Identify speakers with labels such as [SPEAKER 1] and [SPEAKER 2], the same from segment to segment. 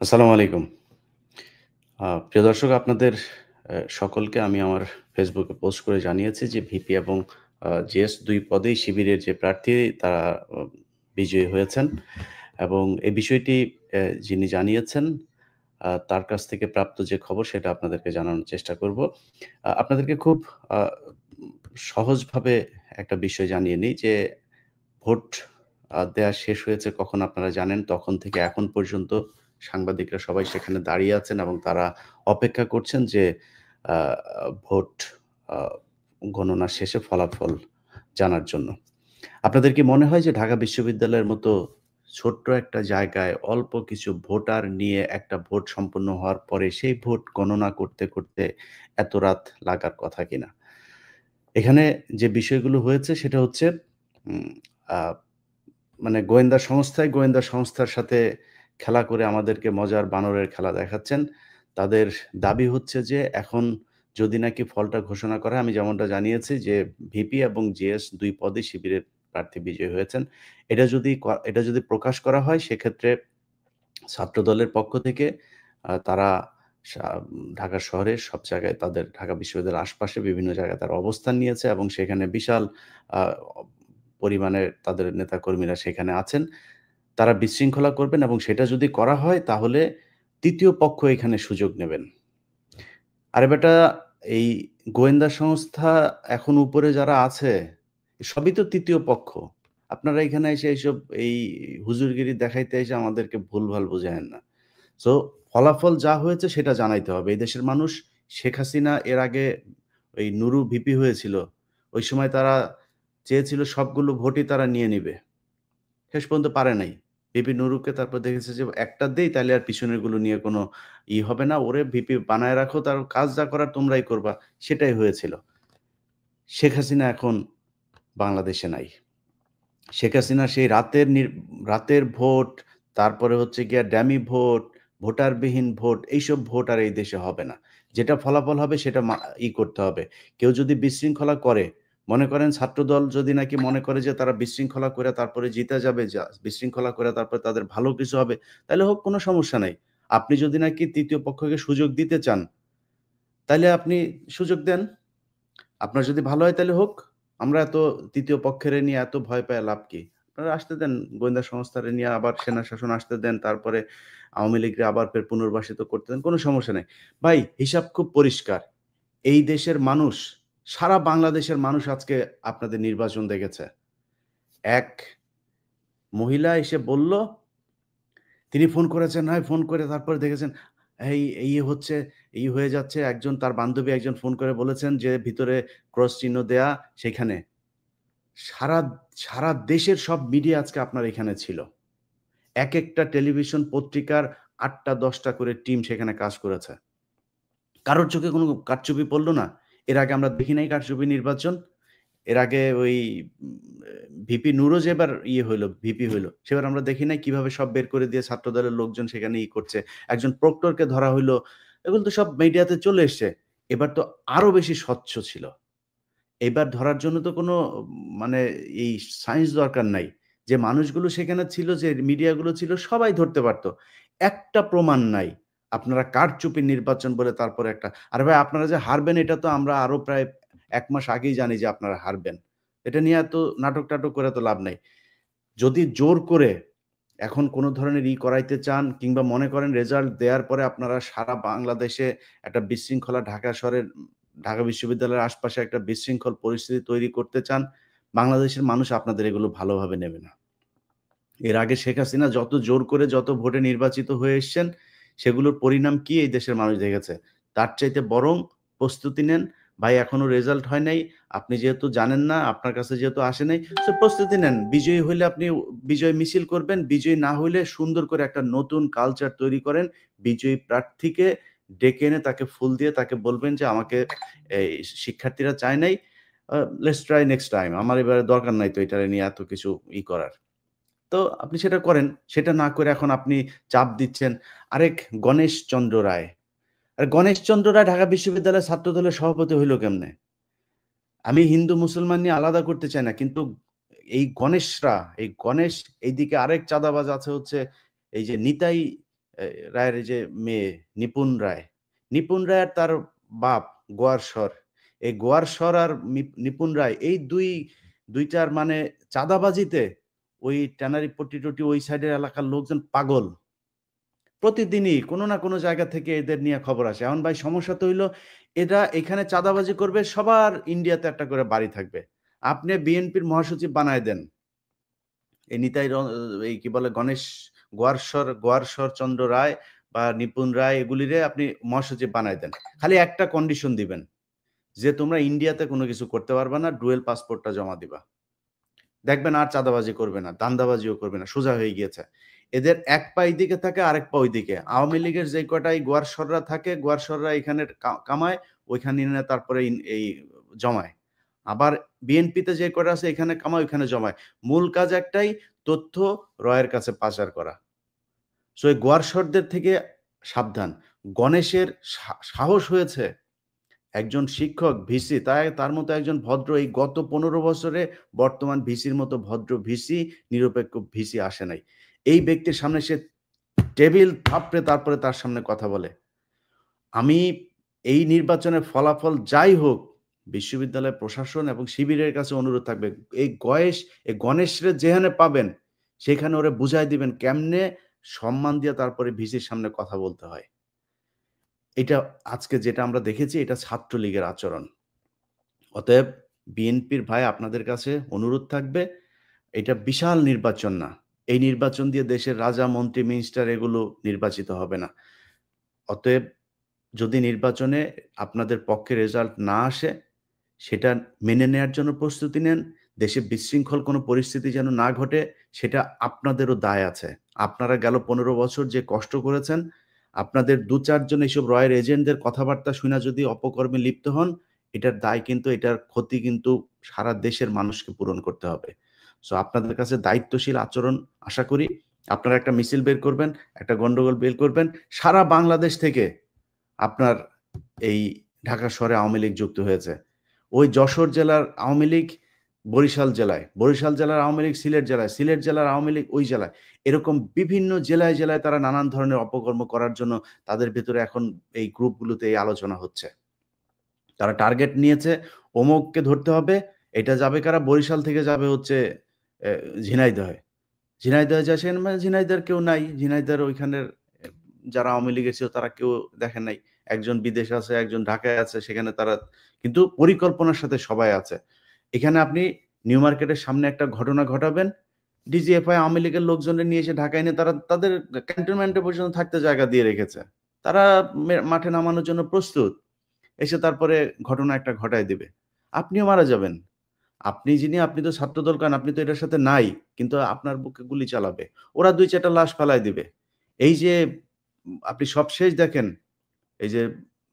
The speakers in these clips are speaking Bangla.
[SPEAKER 1] আসসালামু আলাইকুম। প্রিয় দর্শক আপনাদের সকলকে আমি আমার ফেসবুকে পোস্ট করে জানিয়েছি যে ভিপি এবং জিএস ২ পদেই শিবিরের যে প্রার্থী তারা অ বিজয়ী হয়েছেন এবং এই বিষয়টি যিনি জানিয়েছেন তার কাছ থেকে প্রাপ্ত যে খবর সেটা আপনাদেরকে জানানোর চেষ্টা করব। আপনাদেরকে খুব আ সহজভাবে একটা বিষয় জানিয়ে নিই যে ভোট দেয়া শেষ হয়েছে কখন আপনারা জানেন। তখন থেকে এখন পর্যন্ত সাংবাদিকরা সবাই সেখানে দাঁড়িয়ে আছেন এবং তারা অপেক্ষা করছেন যে আ ভোট আ গণনা শেষে ফলাফল জানার জন্য। আপনাদের কি মনে হয় যে ঢাকা বিশ্ববিদ্যালয়ের মতো ছোট্ট একটা জায়গায় অল্প কিছু ভোটার নিয়ে একটা ভোট সম্পন্ন হওয়ার পরে সেই ভোট গণনা করতে, করতে এত রাত লাগার কথা কিনা? এখানে যে বিষয়গুলো হয়েছে সেটা হচ্ছে উম আ মানে গোয়েন্দা সংস্থার সাথে খেলা করে আমাদেরকে মজার বানরের খেলা দেখাচ্ছেন। তাদের দাবি হচ্ছে যে এখন যদি নাকি ফলটা ঘোষণা করা হয়, আমি যেমনটা জানিয়েছি যে ভিপি এবং জিএস ২ পদে শিবিরের প্রার্থী বিজয়ী হয়েছেন। এটা যদি প্রকাশ করা হয় সেক্ষেত্রে ছাত্রদলের পক্ষ থেকে তারা ঢাকা শহরের সব জায়গায় তাদের ঢাকা বিশ্ববিদ্যালয়ের আশপাশে বিভিন্ন জায়গায় তারা অবস্থান নিয়েছে এবং সেখানে বিশাল আ পরিমাণে তাদের নেতাকর্মীরা সেখানে আছেন। তারা বিশৃঙ্খলা করবেন এবং সেটা যদি করা হয় তাহলে ৩য় পক্ষ এখানে সুযোগ নেবেন। আরে বেটা এই গোয়েন্দা সংস্থা এখন উপরে যারা আছে সবই তো ৩য় পক্ষ। আপনারা এখানে এসে এইসব এই হুজুরগিরি দেখাইতে এসে আমাদেরকে ভুলভাল বুঝায়েন না। সো ফলাফল যা হয়েছে সেটা জানাইতে হবে। এই দেশের মানুষ শেখ হাসিনা এর আগে ওই নুরু ভিপি হয়েছিল। ওই সময় তারা চেয়েছিল সবগুলো ভোটই তারা নিয়ে নিবে। শেষ পর্যন্ত পারে নাই। ভিপি নুরুকে তারপর দেখেছে যে একটা দেই তাইলে আর পিছনেরগুলো নিয়ে কোনো হবে না। ওরে ভিপি বানায় রাখো, তার কাজ যা করার তোমরাই করবা। সেটাই হয়েছিল। শেখ হাসিনা এখন বাংলাদেশে নাই। শেখ হাসিনা সেই রাতের ভোট, তারপরে হচ্ছে গিয়া ডামি ভোট, ভোটারবিহীন ভোট, এইসব ভোট আর এই দেশে হবে না। যেটা ফলাফল হবে সেটা করতে হবে। কেউ যদি বিশৃঙ্খলা করে, মনে করেন ছাত্রদল যদি নাকি মনে করে যে তারা বিশৃঙ্খলা করে তারপরে জিতে যাবে, বিশৃঙ্খলা করে তারপরে তাদের ভালো কিছু হবে, তাইলে হোক কোনো সমস্যা নাই। আপনি যদি নাকি ৩য় পক্ষকে সুযোগ দিতে চান, তাইলে আপনি সুযোগ দেন। আপনার যদি ভালো হয় তাইলে হোক। আমরা এত ৩য় পক্ষেরে নিয়ে এত ভয় পাইয়া লাভ কি? আপনারা আসতে দেন, গোয়েন্দা সংস্থারে নিয়ে আবার সেনা শাসন আসতে দেন। তারপরে আওয়ামী লীগরে আবার ফের পুনর্বাসিত করতে দেন। কোন সমস্যা নাই। ভাই হিসাব খুব পরিষ্কার। এই দেশের মানুষ, সারা বাংলাদেশের মানুষ আজকে আপনাদের নির্বাচন দেখেছে। এক মহিলা এসে বলল, তিনি ফোন করেছেন, হয় ফোন করে তারপরে দেখেছেন এই হচ্ছে, এই হয়ে যাচ্ছে। একজন তার বান্ধবী একজন ফোন করে বলেছেন যে ভিতরে ক্রস চিহ্ন দেয়া সেখানে। সারা সারা দেশের সব মিডিয়া আজকে আপনার এখানে ছিল। একেকটা টেলিভিশন পত্রিকার ৮ টা ১০ টা করে টিম সেখানে কাজ করেছে। কারোর চোখে কোনো কারচুপি পড়ল না? এর আগে আমরা দেখি নাই কারচুপি নির্বাচন? এর আগে ওই উম ভিপি নুরও যে এবার হইল, ভিপি হইল, সেবার আমরা দেখি নাই কিভাবে সব বের করে দিয়ে ছাত্রদলের লোকজন সেখানে করছে। একজন প্রক্টরকে ধরা হইল। এগুলো তো সব মিডিয়াতে চলে এসছে। এবার তো আরো বেশি স্বচ্ছ ছিল। এবার ধরার জন্য তো কোনো মানে এই সায়েন্স দরকার নাই। যে মানুষগুলো সেখানে ছিল, যে মিডিয়াগুলো ছিল সবাই ধরতে পারত। একটা প্রমাণ নাই। আপনারা কারচুপি নির্বাচন বলে তারপরে একটা আরে ভাই আপনারা যে হারবেন এটা তো আমরা আরো প্রায় ১ মাস আগেই জানি যে আপনারা হারবেন। এটা নিয়ে এত নাটক-টাটক করে তো লাভ নাই। যদি জোর করে এখন কোন ধরনের করাইতে চান কিংবা মনে করেন রেজাল্ট দেয়ার পরে আপনারা সারা বাংলাদেশে একটা বিশৃঙ্খলা ঢাকা শহরের ঢাকা বিশ্ববিদ্যালয়ের আশপাশে একটা বিশৃঙ্খল পরিস্থিতি তৈরি করতে চান, বাংলাদেশের মানুষ আপনাদের এগুলো ভালোভাবে নেবে না। এর আগে শেখ হাসিনা যত জোর করে যত ভোটে নির্বাচিত হয়ে এসছেন, সেগুলোর পরিণাম কি এই দেশের মানুষ দেখেছে। তার চাইতে বরং প্রস্তুতি নেন। ভাই এখনো রেজাল্ট হয় নাই। আপনি যেহেতু জানেন না, আপনার কাছে যেহেতু আসে নাই, সো প্রস্তুতি নেন। বিজয়ী হইলে আপনি বিজয় মিছিল করবেন। বিজয়ী না হইলে সুন্দর করে একটা নতুন কালচার তৈরি করেন। বিজয়ী প্রার্থীকে ডেকে এনে তাকে ফুল দিয়ে তাকে বলবেন যে, "আমাকে এই শিক্ষার্থীরা চায় নাই। আ লেটস ট্রাই নেক্সট টাইম। আমার এবারে দরকার নাই তো এটারে নিয়ে এত কিছু করার।" তো আপনি সেটা করেন। সেটা না করে এখন আপনি চাপ দিচ্ছেন। আরেক গণেশচন্দ্র রায়। আর গণেশচন্দ্র রায় ঢাকা বিশ্ববিদ্যালয়ের ছাত্রদলের সভাপতি হইল কেমনে? আমি হিন্দু মুসলমান নিয়ে আলাদা করতে চাই না। কিন্তু এই গণেশ এইদিকে আরেক চাঁদাবাজ আছে হচ্ছে এই যে নিতাই রায়ের এই যে মেয়ে নিপুণ রায়, নিপুণ রায় আর তার বাপ গোয়ার শর। এই গোয়ার শর আর নিপুণ রায় এই ২ টার মানে চাঁদাবাজিতে ওই ট্যানারি পট্টি-টট্টি ওই সাইডের এলাকার লোকজন পাগল। প্রতিদিনই কোনো না কোনো জায়গা থেকে এদের নিয়ে খবর আসে। এখন ভাই সমস্যা তো হইলো এরা এখানে চাঁদাবাজি করবে, সবার ইন্ডিয়াতে একটা করে বাড়ি থাকবে। আপনি বিএনপির মহাসচিব বানায় দেন। এই নিতাই এই কি বলে গণেশ গোয়ারশ্বর চন্দ্র রায় বা নিপুণ রায় এগুলিরে আপনি মহাসচিব বানায় দেন। খালি একটা কন্ডিশন দিবেন যে তোমরা ইন্ডিয়াতে কোনো কিছু করতে পারবা না, ডুয়েল পাসপোর্টটা জমা দিবা। দেখবেন আর চাঁদাবাজি করবে না, দান্দাবাজিও করবে না, সোজা হয়ে গিয়েছে। এদের এক পা এইদিকে থাকে, আরেক পা ওইদিকে। আওয়ামী লীগের যে কটাই গোয়ারশ্বররা থাকে, গোয়ারশ্বররা এখানে কামায়, ওইখানে এনে তারপরে এই জমায়। আবার বিএনপিতে যে কটা আছে এখানে কামায়, ওইখানে জমায়। মূল কাজ একটাই, তথ্য রয়ের কাছে পাচার করা। সো এই গোয়ারশ্বরদের থেকে সাবধান। গণেশের সাহস হয়েছে একজন শিক্ষক, ভিসি, তার মতো একজন ভদ্র এই গত ১৫ বছরে বর্তমান ভিসির মতো ভদ্র ভিসি, নিরপেক্ষ ভিসি আসে নাই। এই ব্যক্তির সামনে সে টেবিল থাপড়ে তারপরে তার সামনে কথা বলে। আমি এই নির্বাচনের ফলাফল যাই হোক, বিশ্ববিদ্যালয় প্রশাসন এবং শিবিরের কাছে অনুরোধ থাকবে। এই গণেশরে যেখানে পাবেন, সেখানে ওরে বুঝায় দিবেন কেমনে সম্মান দিয়ে তারপরে ভিসির সামনে কথা বলতে হয়। এটা আজকে যেটা আমরা দেখেছি এটা ছাত্রলীগের আচরণ। অতএব বিএনপির ভাই আপনাদের কাছে অনুরোধ থাকবে, এটা বিশাল নির্বাচন না। এই নির্বাচন দিয়ে দেশের রাজা, মন্ত্রী, মিনিস্টার এগুলো নির্বাচিত হবে না। অতএব যদি নির্বাচনে আপনাদের পক্ষে রেজাল্ট না আসে, সেটা মেনে নেয়ার জন্য প্রস্তুতি নেন। দেশে বিশৃঙ্খল কোনো পরিস্থিতি যেন না ঘটে, সেটা আপনাদেরও দায় আছে। আপনারা গেল ১৫ বছর যে কষ্ট করেছেন, আপনাদের ২-৪ জন এইসব রয়ের এজেন্টদের কথাবার্তা শুইনা যদি অপকর্মে লিপ্ত হন, এটার দায় কিন্তু এটার ক্ষতি কিন্তু সারা দেশের মানুষকে পূরণ করতে হবে। সো আপনাদের কাছে দায়িত্বশীল আচরণ আশা করি। আপনারা একটা মিছিল বের করবেন, একটা গন্ডগোল বের করবেন। সারা বাংলাদেশ থেকে আপনার এই ঢাকা শহরে আওয়ামী লীগ যুক্ত হয়েছে। ওই যশোর জেলার আওয়ামী লীগ বরিশাল জেলায়, বরিশাল জেলার আওয়ামী লীগ সিলেট জেলায়, সিলেট জেলার আওয়ামী লীগ ওই জেলায়। এরকম বিভিন্ন জেলায়, জেলায় তারা নানান ধরনের অপকর্ম করার জন্য তাদের ভেতরে এখন এই গ্রুপগুলোতে এই আলোচনা হচ্ছে। তারা টার্গেট নিয়েছে অমুককে ধরতে হবে। এটা যাবে কারা? বরিশাল থেকে যাবে হচ্ছে এ ঝিনাইদহে। ঝিনাইদহে যায় সেখানে মানে ঝিনাইদহের কেউ নাই। ঝিনাইদহের ওইখানের যারা আওয়ামী লীগের ছিল তারা কেউ দেখে নাই। একজন বিদেশে আছে, একজন ঢাকায় আছে। সেখানে তারা কিন্তু পরিকল্পনার সাথে সবাই আছে। এখানে আপনি নিউ মার্কেটের সামনে একটা ঘটনা ঘটাবেন। ডিজিএফআই আওয়ামী লীগের লোকজনদের নিয়ে এসে ঢাকায় এনে তারা তাদের ক্যান্টনমেন্টে পর্যন্ত থাকতে জায়গা দিয়ে রেখেছে। তারা মাঠে নামানোর জন্য প্রস্তুত। এসে তারপরে ঘটনা একটা ঘটায় দিবে। আপনিও মারা যাবেন। আপনি তো ছাত্রদল করেন, আপনি তো এটার সাথে নাই। কিন্তু আপনার বুকে গুলি চালাবে। ওরা ২-৪ টা লাশ ফালায় দিবে। এই যে আপনি সবশেষ দেখেন, এই যে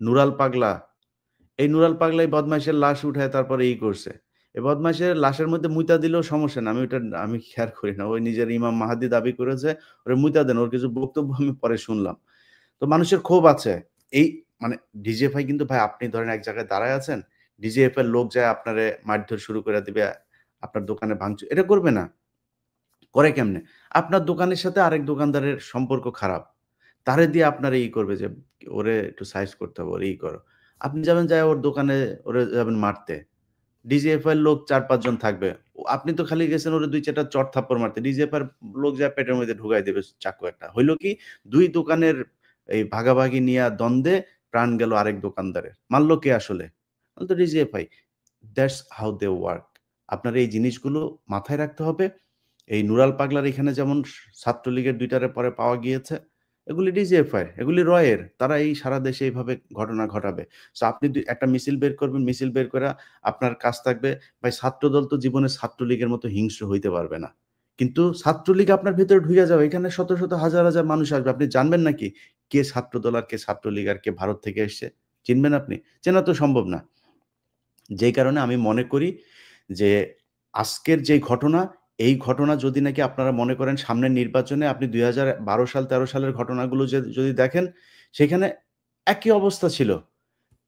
[SPEAKER 1] নুরাল পাগলা, এই নুরাল পাগলাই বদমাইশের লাশ উঠায় তারপরে করছে। এই বদমাইশের লাশের মধ্যে মুইতা দিলেও সমস্যা না। আমি খেয়াল করি না। ওই নিজের ইমাম মাহাদি দাবি করেছে, ওরে মুইতা দেন। ওর কিছু বক্তব্য আমি পরে শুনলাম। তো মানুষের ক্ষোভ আছে। এই মানে ডিজিএফআই কিন্তু ভাই আপনি ধরেন এক জায়গায় দাঁড়ায় আছেন, ডিজিএফআই এর লোক যায় আপনারে মারধর শুরু করে দিবে, আপনার দোকানে ভাঙচুর। এটা করবে না। করে কেমনে? আপনার দোকানের সাথে আরেক দোকানদারের সম্পর্ক খারাপ। তারে দিয়ে আপনারে করবে যে, "ওরে একটু সাইজ করতে হবে, ওরে করো।" আপনি যাবেন যায়া ওর দোকানে ওরে যাবেন মারতে। ডিজিএফআই এর লোক ৪-৫ জন থাকবে। আপনি তো খালি গেছেন ওরে ২-৪ টা চড় থাপ্পড় মারতে। ডিজিএফআই এর লোক যায়া পেটের মধ্যে ঢুকাই দেবে চাকু একটা। হইল কি? ২ দোকানের এই ভাগাভাগি নিয়া দ্বন্দ্বে প্রাণ গেল আরেক দোকানদারের। মারল কে আসলে? তো DGFI. That's how they work. আপনার এই জিনিসগুলো মাথায় রাখতে হবে। এই নুরাল পাগলার এখানে যেমন ছাত্রলীগের ২ টারে পরে পাওয়া গিয়েছে, এগুলি ডিজিএফআই, এগুলি রয়ের। তারা এই সারা দেশে এইভাবে ঘটনা ঘটাবে। সো আপনি একটা মিছিল বের করবেন, মিছিল বের কইরা আপনার কাজ থাকবে, ভাই ছাত্রদল তো জীবনে ছাত্রলীগের মতো হিংস্র হইতে পারবে না। কিন্তু ছাত্রলীগ আপনার ভেতরে ঢুইয়া যাবে। এখানে শত, শত হাজার, হাজার মানুষ আসবে। আপনি জানবেন নাকি কে ছাত্রদল আর কে ছাত্রলীগ আর কে ভারত থেকে এসছে? চিনবেন আপনি? চেনা তো সম্ভব না। যেই কারণে আমি মনে করি যে আজকের যে ঘটনা, এই ঘটনা যদি নাকি আপনারা মনে করেন সামনের নির্বাচনে আপনি ২০১২ সাল ১৩ সালের ঘটনাগুলো যদি দেখেন, সেখানে একই অবস্থা ছিল।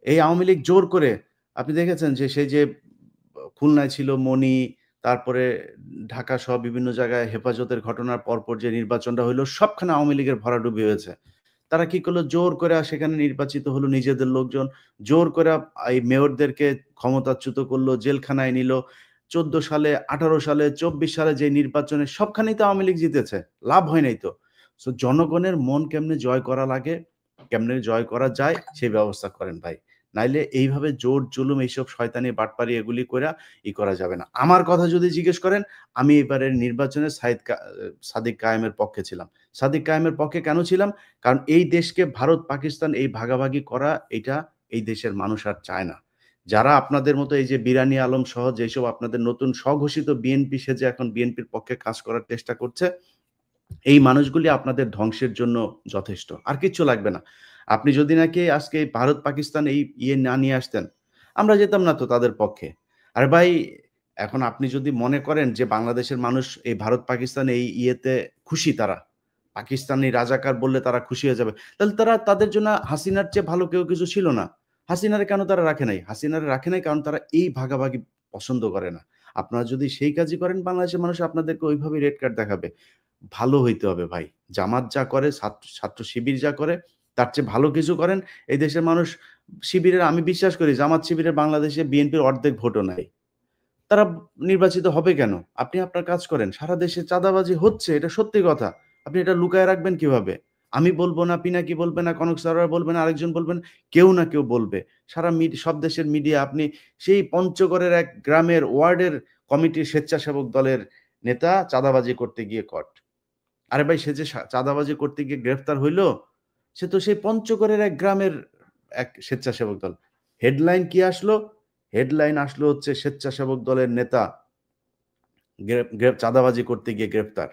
[SPEAKER 1] এই আওয়ামী লীগ জোর করে আপনি দেখেছেন যে সেই যে খুলনায় ছিল মনি, তারপরে ঢাকাসহ বিভিন্ন জায়গায় হেফাজতের ঘটনার পরপর যে নির্বাচনটা হইল, সবখানে আওয়ামী লীগের ভরাডুবি হয়েছে। তারা কি করলো? জোর করে সেখানে নির্বাচিত হলো নিজেদের লোকজন। জোর করে এই মেয়রদেরকে ক্ষমতাচ্যুত করলো, জেলখানায় নিল। ১৪ সালে, ১৮ সালে, ২৪ সালে যে নির্বাচনে সবখানেই তো আওয়ামী লীগ জিতেছে। লাভ হয় নাই তো। সো জনগণের মন কেমনে জয় করা লাগে, কেমনে জয় করা যায় সেই ব্যবস্থা করেন ভাই। নাইলে এইভাবে জোর জুলুম এইসব শয়তানি বাটপারি এগুলি কইরা করা যাবে না। আমার কথা যদি জিজ্ঞেস করেন, আমি এবারের নির্বাচনে সাদিক কায়েমের পক্ষে ছিলাম। সাদিক কায়েমের পক্ষে কেন ছিলাম? কারণ এই দেশকে ভারত, পাকিস্তান এই ভাগাভাগি করা এটা এই দেশের মানুষ আর চায় না। যারা আপনাদের মতো এই যে বিরানী আলম সহ যেসব আপনাদের নতুন স্বঘোষিত বিএনপি সেজে এখন বিএনপির পক্ষে কাজ করার চেষ্টা করছে, এই মানুষগুলি আপনাদের ধ্বংসের জন্য যথেষ্ট। আর কিচ্ছু লাগবে না। আপনি যদি নাকি আজকে এই ভারত, পাকিস্তান এই না নিয়ে আসতেন, আমরা যেতাম না তো তাদের পক্ষে। আরে ভাই, এখন আপনি যদি মনে করেন যে বাংলাদেশের মানুষ এই ভারত, পাকিস্তান এই ইয়েতে খুশি তারা। পাকিস্তানি রাজাকার বললে তারা খুশি হয়ে যাবে। তাহলে তারা তাদের জন্য হাসিনার চেয়ে ভালো কেউ কিছু ছিল না। হাসিনারে কেন তারা রাখে নাই? হাসিনারে রাখে নাই কারণ তারা এই ভাগাভাগি পছন্দ করে না। আপনারা যদি সেই কাজই করেন বাংলাদেশের মানুষ আপনাদেরকে ওইভাবেই রেড কার্ড দেখাবে। ভালো হইতে হবে ভাই। জামাত যা করে, ছাত্র শিবির যা করে, তার চেয়ে ভালো কিছু করেন। এই দেশের মানুষ শিবিরের আমি বিশ্বাস করি জামাত শিবিরের বাংলাদেশে বিএনপির অর্ধেক ভোটও নাই। তারা নির্বাচিত হবে কেন? আপনি আপনার কাজ করেন। সারা দেশে চাঁদাবাজি হচ্ছে, এটা সত্যি কথা। আপনি এটা লুকায়ে রাখবেন কিভাবে? আমি বলব না, পিনাকি বলবে না, কনক সারোয়ার বলবে না, আরেকজন বলবেন, কেউ না কেউ বলবে। সারা সব দেশের মিডিয়া আপনি সেই পঞ্চগড়ের এক গ্রামের ওয়ার্ডের কমিটির স্বেচ্ছাসেবক দলের নেতা চাঁদাবাজি করতে গিয়ে কট। আরে ভাই সে যে চাঁদাবাজি করতে গিয়ে গ্রেফতার হইল, সে তো সেই পঞ্চগড়ের এক গ্রামের এক স্বেচ্ছাসেবক দল। হেডলাইন কি আসলো? হেডলাইন আসলো হচ্ছে স্বেচ্ছাসেবক দলের নেতা চাঁদাবাজি করতে গিয়ে গ্রেফতার।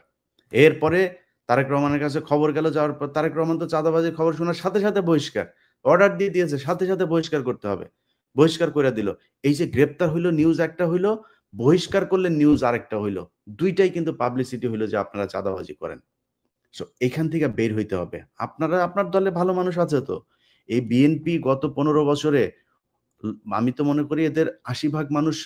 [SPEAKER 1] এরপরে তারেক রহমানের কাছে খবর গেল, যাওয়ার পর তারেক রহমান তো চাঁদাবাজির খবর শোনার সাথে, সাথে বহিষ্কার। অর্ডার দিয়ে দিয়েছে, সাথে, সাথে বহিষ্কার করতে হবে। বহিষ্কার কইরা দিল। এই যে গ্রেপ্তার হইল, নিউজ একটা হইল, বহিষ্কার করলে নিউজ আরেকটা হইল। ২ টাই কিন্তু পাবলিসিটি হইল যে আপনারা চাঁদাবাজি করেন। সো এখান থেকে বের হইতে হবে। আপনার দলে ভালো মানুষ আছে তো। এই বিএনপি গত ১৫ বছরে আমি তো মনে করি এদের ৮০ ভাগ মানুষ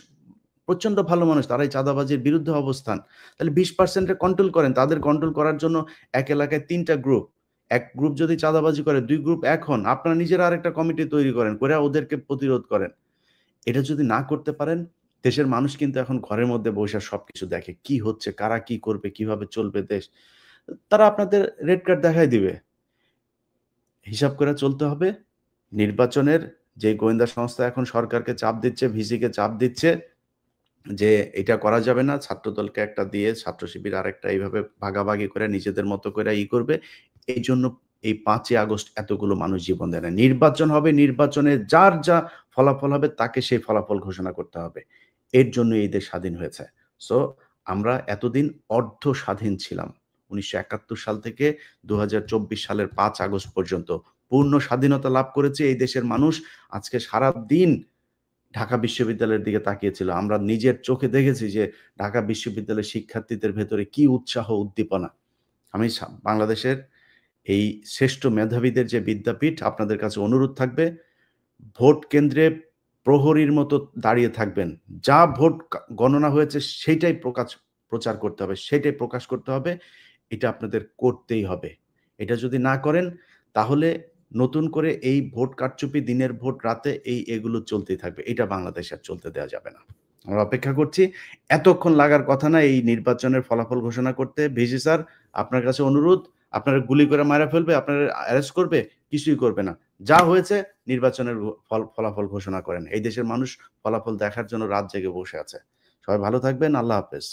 [SPEAKER 1] প্রচন্ড ভালো মানুষ। তারাই চাঁদাবাজির বিরুদ্ধে অবস্থান। তাহলে ২০% এ কন্ট্রোল করেন। তাদের কন্ট্রোল করার জন্য এক এলাকায় ৩ টা গ্রুপ। এক গ্রুপ যদি চাঁদাবাজি করে ২ গ্রুপ এক হন। আপনারা নিজেরা আরেকটা কমিটি তৈরি করেন। করে ওদেরকে প্রতিরোধ করেন। এটা যদি না করতে পারেন, দেশের মানুষ কিন্তু এখন ঘরের মধ্যে বইসা সবকিছু দেখে। কি হচ্ছে, কারা কি করবে, কিভাবে চলবে দেশ। তারা আপনাদের রেড কার্ড দেখায় দিবে। হিসাব করে চলতে হবে। নির্বাচনের যে গোয়েন্দা সংস্থা এখন সরকারকে চাপ দিচ্ছে, ভিসিকে চাপ দিচ্ছে যে এটা করা যাবে না। ছাত্রদলকে একটা দিয়ে ছাত্র শিবির আরেকটা এইভাবে ভাগাভাগি করে নিজেদের মতো করে করবে। এইজন্য এই ৫ই আগস্ট এতগুলো মানুষ জীবন দেয় না। নির্বাচন হবে, নির্বাচনে যার যা ফলাফল হবে তাকে সেই ফলাফল ঘোষণা করতে হবে। এর জন্য এই দেশ স্বাধীন হয়েছে। সো আমরা এতদিন অর্ধ স্বাধীন ছিলাম। ১৯৭১ সাল থেকে ২০২৪ সালের ৫ আগস্ট পর্যন্ত পূর্ণ স্বাধীনতা লাভ করেছে এই দেশের মানুষ। আজকে সারাদিন ঢাকা বিশ্ববিদ্যালয়ের দিকে তাকিয়েছিল। আমরা নিজের চোখে দেখেছি যে ঢাকা বিশ্ববিদ্যালয়ের শিক্ষার্থীদের ভেতরে কি উৎসাহ উদ্দীপনা। আমি বাংলাদেশের এই শ্রেষ্ঠ মেধাবীদের যে বিদ্যাপীঠ আপনাদের কাছে অনুরোধ থাকবে, ভোট কেন্দ্রে প্রহরীর মতো দাঁড়িয়ে থাকবেন। যা ভোট গণনা হয়েছে সেইটাই প্রচার করতে হবে, সেটাই প্রকাশ করতে হবে। এটা আপনাদের করতেই হবে। এটা যদি না করেন তাহলে নতুন করে এই ভোট কারচুপি, দিনের ভোট রাতে এগুলো চলতেই থাকবে। এটা বাংলাদেশে আর চলতে দেওয়া যাবে না। আমরা অপেক্ষা করছি। এতক্ষণ লাগার কথা না এই নির্বাচনের ফলাফল ঘোষণা করতে। ভিসি স্যার আপনার কাছে অনুরোধ, আপনারা গুলি করে মাইরা ফেলবে, আপনারা অ্যারেস্ট করবে, কিছুই করবে না। যা হয়েছে নির্বাচনের ফলাফল ঘোষণা করেন। এই দেশের মানুষ ফলাফল দেখার জন্য রাত জেগে বসে আছে। সবাই ভালো থাকবেন। আল্লাহ হাফেজ।